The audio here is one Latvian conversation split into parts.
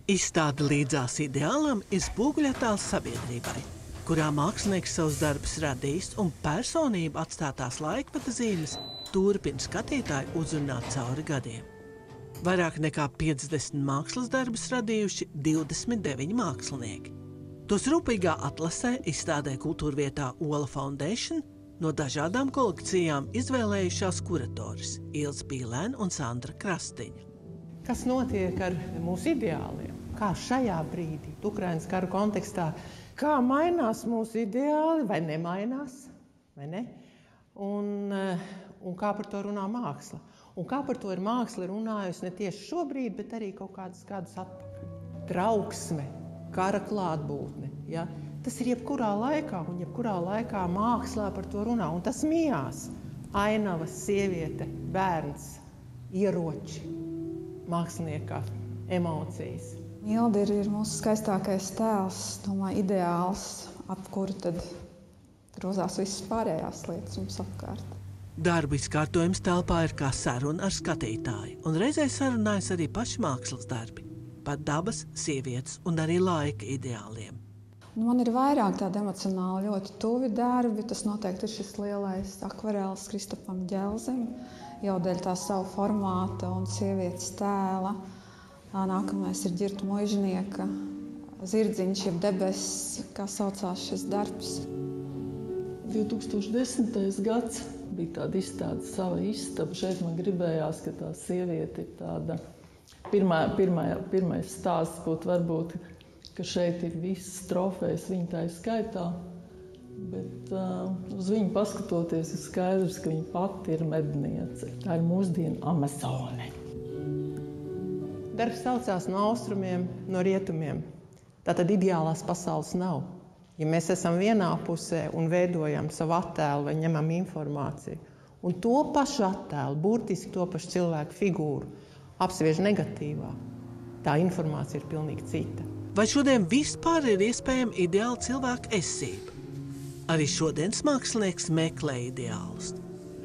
Izstāde Līdzās ideālam ir spoguļattēls sabiedrībai, kurā mākslinieks savus darbus radījis un personību atstātās laikmeta zīmes turpina skatītāju uzrunāt cauri gadiem. Vairāk nekā 50 mākslas darbus radījuši 29 mākslinieki. Tos rūpīgā atlasē izstādē kultūrvietā Ola Foundation no dažādām kolekcijām izvēlējušās kuratoris Ilze Pīlēna un Sandra Krastiņa. Kas notiek ar mūsu ideāliem? Kā šajā brīdī, Ukrainas kara kontekstā, kā mainās mūsu ideāli vai nemainās? Vai ne? Un kā par to runā māksla? Un kā par to ir māksla runājusi ne tieši šobrīd, bet arī kaut kādus gadus atpakaļ. Trauksme, kara klātbūtne. Ja? Tas ir jebkurā laikā, un jebkurā laikā mākslā par to runā. Un tas mijās. Ainavas, sieviete, bērns, ieroči, mākslinieka emocijas. Ilde ir mūsu skaistākais tēls, domāju, ideāls, ap kuru tad grozās visas pārējās lietas mums apkārt. Darbu izkārtojums telpā ir kā saruna ar skatītāju, un reizē sarunājas arī paši mākslas darbi, pat dabas, sievietes un arī laika ideāliem. Man ir vairāk tādi emocionāli ļoti tuvi darbi. Tas noteikti ir šis lielais akvarēls Kristapam Ģelzim, jau dēļ tā savu formāta un sievietes tēla. Nākamais ir Ģirta Muižnieka Zirdziņš, jeb debesis, kā saucās šis darbs. 2010. gads bija tāda izstāde Sava istaba. Šeit man gribējās, ka tā sieviete ir tāda pirmais stāsts būtu varbūt, ka šeit ir visas trofejas viņa tā skaitā, bet uz viņu paskatoties ir skaidrs, ka viņa pati ir medniece. Tā ir mūsdienu Amazone. Darbs saucās no austrumiem, no rietumiem. Tātad ideālās pasaules nav. Ja mēs esam vienā pusē un veidojam savu attēlu vai ņemam informāciju, un to pašu attēlu, burtiski to pašu cilvēku figūru, apsviež negatīvā, tā informācija ir pilnīgi cita. Vai šodien vispār ir iespējama ideāla cilvēka esība? Arī šodienas mākslinieks meklē ideālus.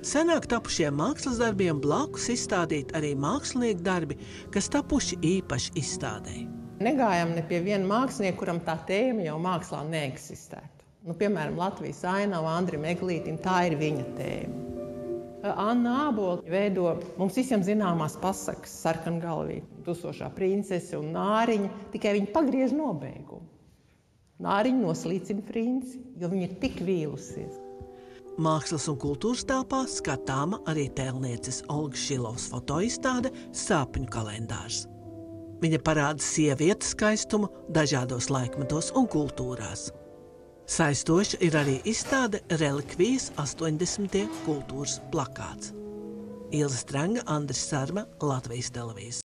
Senāk tapušiem mākslas darbiem blakus izstādīt arī mākslinieku darbi, kas tapuši īpaši izstādēji. Negājam ne pie viena mākslinieka, kuram tā tēma jau mākslā neeksistētu. Piemēram, Latvijas ainava Andrim Eglītim, tā ir viņa tēma. Anna Ābola veido mums visiem zināmās pasakas, Sarkangalvī, Dusošā princese un Nāriņa, tikai viņa pagriež nobeigumu. Nāriņa noslīcina princi, jo viņa ir tik vīlusies. Mākslas un kultūras telpā skatāma arī tēlnieces Olgas Šilovas fotoizstāde Sapņu kalendārs. Viņa parāda sievietes skaistumu dažādos laikmetos un kultūrās. Saistoša ir arī izstāde Relikvijas 80. kultūras plakāts. Ilze Strenga, Andris Sarma, Latvijas televīzija.